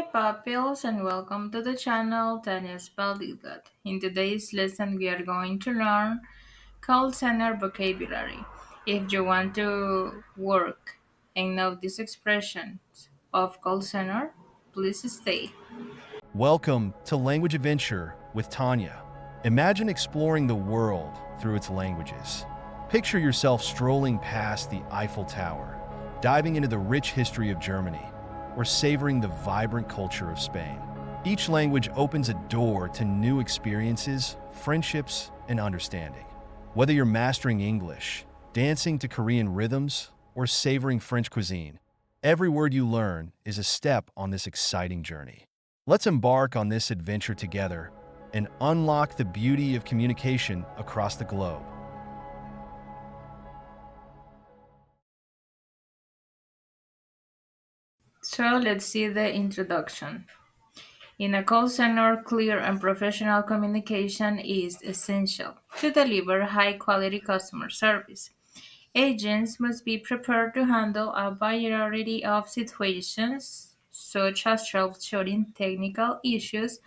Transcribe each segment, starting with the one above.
Hi, Pupils, and welcome to the channel Tanya's Polyglot. In today's lesson, we are going to learn call center vocabulary. If you want to work and know these expressions of call center, please stay. Welcome to Language Adventure with Tanya. Imagine exploring the world through its languages. Picture yourself strolling past the Eiffel Tower, diving into the rich history of Germany, or savoring the vibrant culture of Spain. Each language opens a door to new experiences, friendships, and understanding. Whether you're mastering English, dancing to Korean rhythms, or savoring French cuisine, every word you learn is a step on this exciting journey. Let's embark on this adventure together and unlock the beauty of communication across the globe. So let's see the introduction. In a call center, clear and professional communication is essential to deliver high quality customer service. Agents must be prepared to handle a variety of situations, such as troubleshooting technical issues,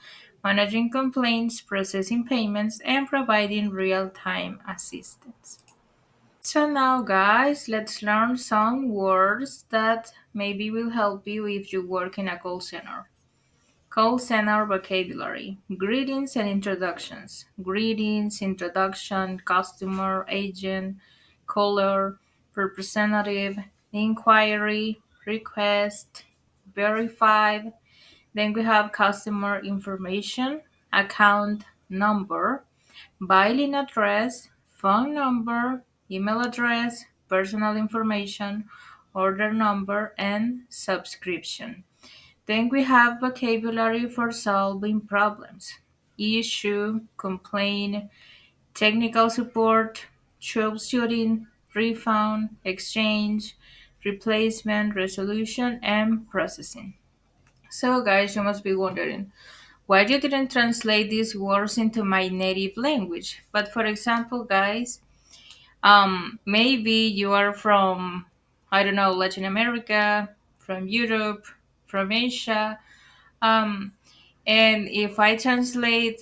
managing complaints, processing payments, and providing real time assistance. So, now, guys, let's learn some words that maybe will help you if you work in a call center. Call center vocabulary. Greetings and introductions. Greetings, introduction, customer, agent, caller, representative, inquiry, request, verified. Then we have customer information, account number, billing address, phone number, email address, personal information, order number, and subscription. Then we have vocabulary for solving problems: issue, complaint, technical support, troubleshooting, refund, exchange, replacement, resolution, and processing. So, guys, you must be wondering why you didn't translate these words into my native language. But for example, guys, maybe you are from, I don't know, Latin America, from Europe, from Asia. Um, and if I translate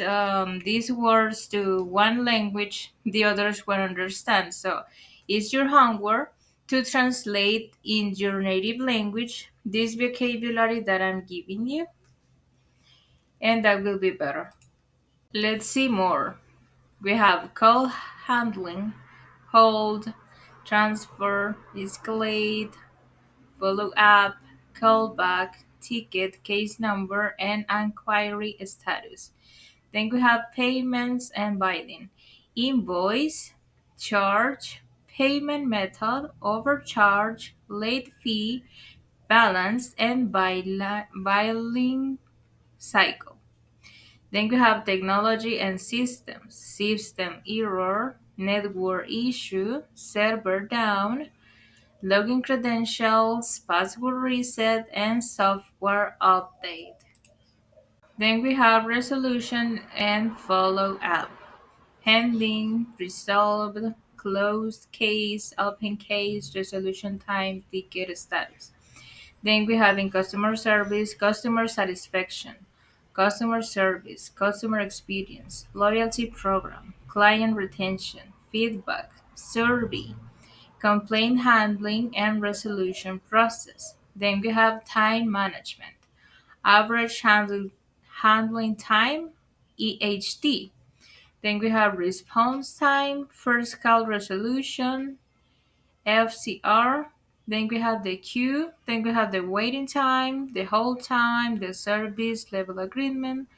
these words to one language, the others will understand. So it's your homework to translate in your native language this vocabulary that I'm giving you, and that will be better. Let's see more. We have call handling, hold, transfer, escalate, follow up, callback, ticket, case number, and inquiry status. Then we have payments and billing. Invoice, charge, payment method, overcharge, late fee, balance, and billing cycle. Then we have technology and systems. System error, network issue, server down, login credentials, password reset, and software update. Then we have resolution and follow up. Pending, resolved, closed case, open case, resolution time, ticket status. Then we have in customer service, customer satisfaction, customer service, customer experience, loyalty program, client retention, feedback, survey, complaint handling and resolution process. Then we have time management, average handling time, EHT. Then we have response time, first call resolution, FCR. Then we have the queue. Then we have the waiting time, the hold time, the service level agreement,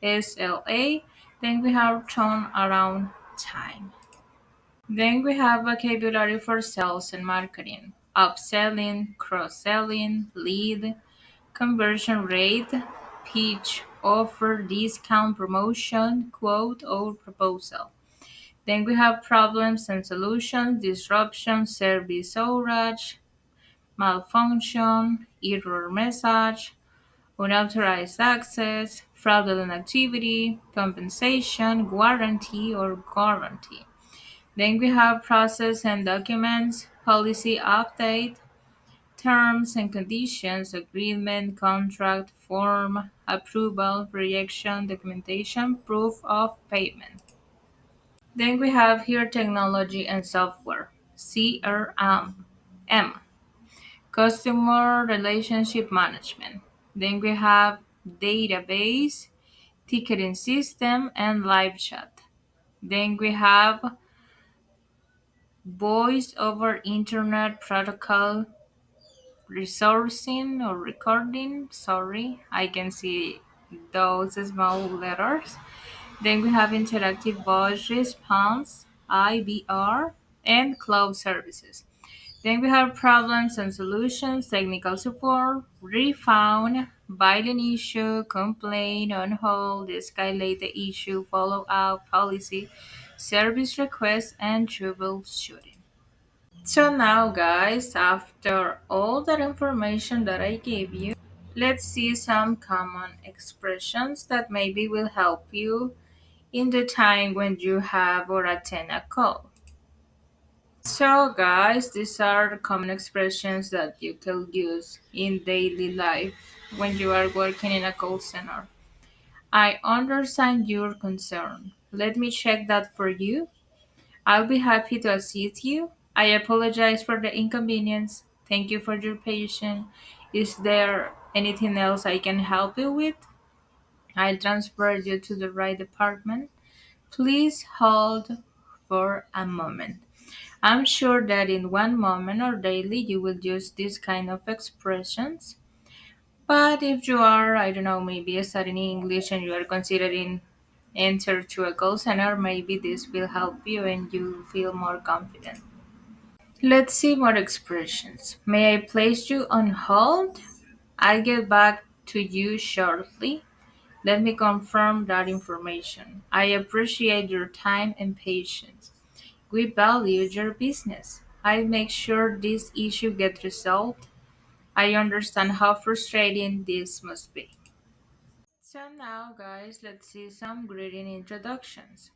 SLA. Then we have turnaround time. Then we have vocabulary for sales and marketing: upselling, cross-selling, lead, conversion rate, pitch, offer, discount, promotion, quote, or proposal. Then we have problems and solutions: disruption, service outage, malfunction, error message, unauthorized access, fraudulent activity, compensation, warranty or guarantee. Then we have process and documents, policy update, terms and conditions, agreement, contract, form, approval, rejection, documentation, proof of payment. Then we have here technology and software, CRM, M, customer relationship management. Then we have database, ticketing system, and live chat. Then we have voice over internet protocol, resourcing or recording. Sorry, I can see those small letters. Then we have interactive voice response, IVR, and cloud services. Then we have problems and solutions, technical support, refund, violent issue, complaint, on hold, escalate the issue, follow up, policy, service request, and troubleshooting. So now, guys, after all that information that I gave you, let's see some common expressions that maybe will help you in the time when you have or attend a call. So, guys, these are common expressions that you can use in daily life when you are working in a call center. I understand your concern. Let me check that for you. I'll be happy to assist you. I apologize for the inconvenience. Thank you for your patience. Is there anything else I can help you with? I'll transfer you to the right department. Please hold for a moment. I'm sure that in one moment or daily you will use this kind of expressions. But if you are, I don't know, maybe studying English and you are considering enter to a call center, maybe this will help you and you feel more confident. Let's see more expressions. May I place you on hold? I'll get back to you shortly. Let me confirm that information. I appreciate your time and patience. We value your business. I'll make sure this issue gets resolved. I understand how frustrating this must be. So now, guys, let's see some greeting introductions.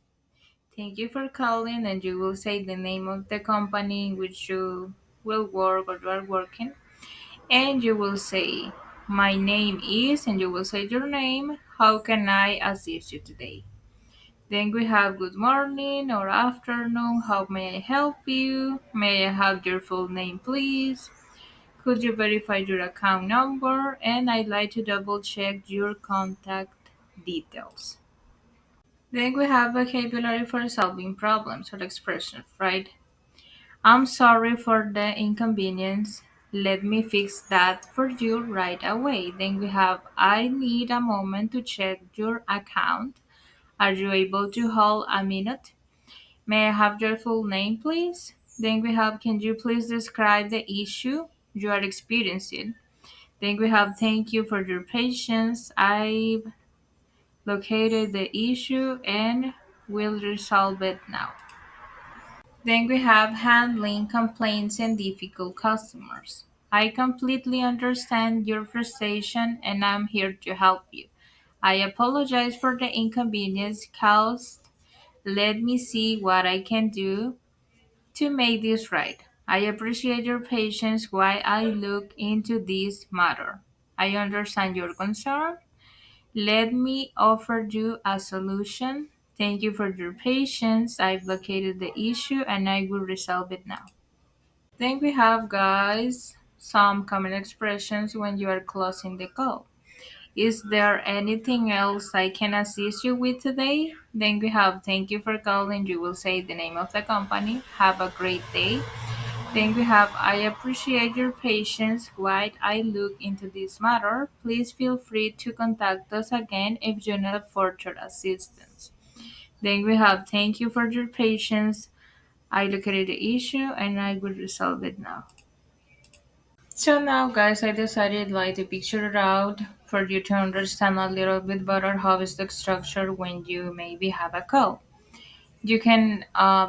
Thank you for calling, and you will say the name of the company in which you will work or you are working, and you will say, "My name is," and you will say your name. How can I assist you today? Then we have good morning or afternoon. How may I help you? May I have your full name, please? Could you verify your account number? And I'd like to double check your contact details. Then we have vocabulary for solving problems or expressions, right? I'm sorry for the inconvenience. Let me fix that for you right away. Then we have I need a moment to check your account. Are you able to hold a minute? May I have your full name, please? Then we have can you please describe the issue you are experiencing? Then we have thank you for your patience. I've located the issue and will resolve it now. Then we have handling complaints and difficult customers. I completely understand your frustration and I'm here to help you. I apologize for the inconvenience caused. Let me see what I can do to make this right. I appreciate your patience while I look into this matter. I understand your concern. Let me offer you a solution. Thank you for your patience. I've located the issue and I will resolve it now. Then we have, guys, some common expressions when you are closing the call. Is there anything else I can assist you with today? Then we have thank you for calling. You will say the name of the company. Have a great day. Then we have I appreciate your patience while I look into this matter. Please feel free to contact us again if you need further assistance. Then we have thank you for your patience. I located the issue and I will resolve it now. So now, guys, I decided like to picture it out for you to understand a little bit better how is the structure when you maybe have a call. You can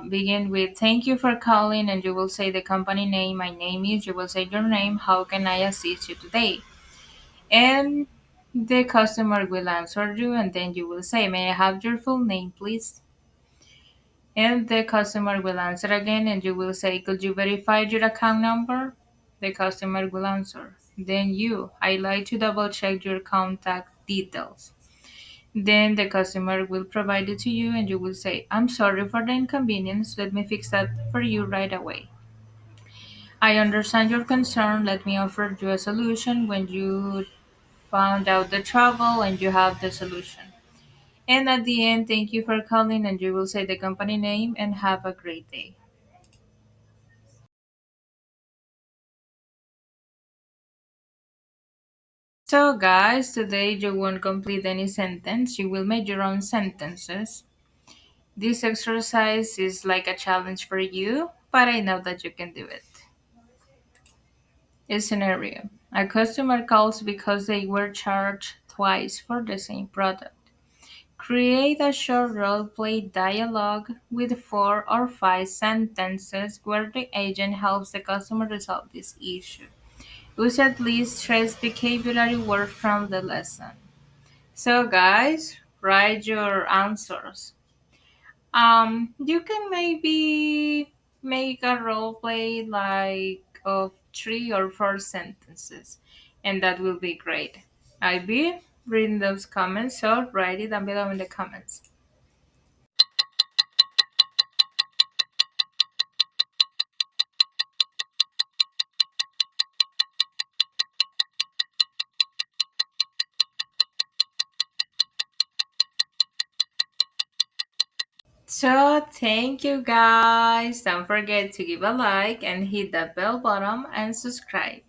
begin with thank you for calling, and you will say the company name. My name is. You will say your name. How can I assist you today? And the customer will answer you, and then you will say, may I have your full name, please? And the customer will answer again, and you will say, could you verify your account number? The customer will answer. Then you highlight to double check your contact details. Then the customer will provide it to you and you will say, I'm sorry for the inconvenience. Let me fix that for you right away. I understand your concern. Let me offer you a solution when you found out the trouble and you have the solution. And at the end, thank you for calling and you will say the company name and have a great day. So, guys, today you won't complete any sentence. You will make your own sentences. This exercise is like a challenge for you, but I know that you can do it. A scenario: a customer calls because they were charged twice for the same product. Create a short role play dialogue with 4 or 5 sentences where the agent helps the customer resolve this issue. Use at least 3 vocabulary words from the lesson. So, guys, write your answers. You can maybe make a role play like of 3 or 4 sentences, and that will be great. I'll be reading those comments, so write it down below in the comments. So, thank you guys. Don't forget to give a like and hit the bell button and subscribe.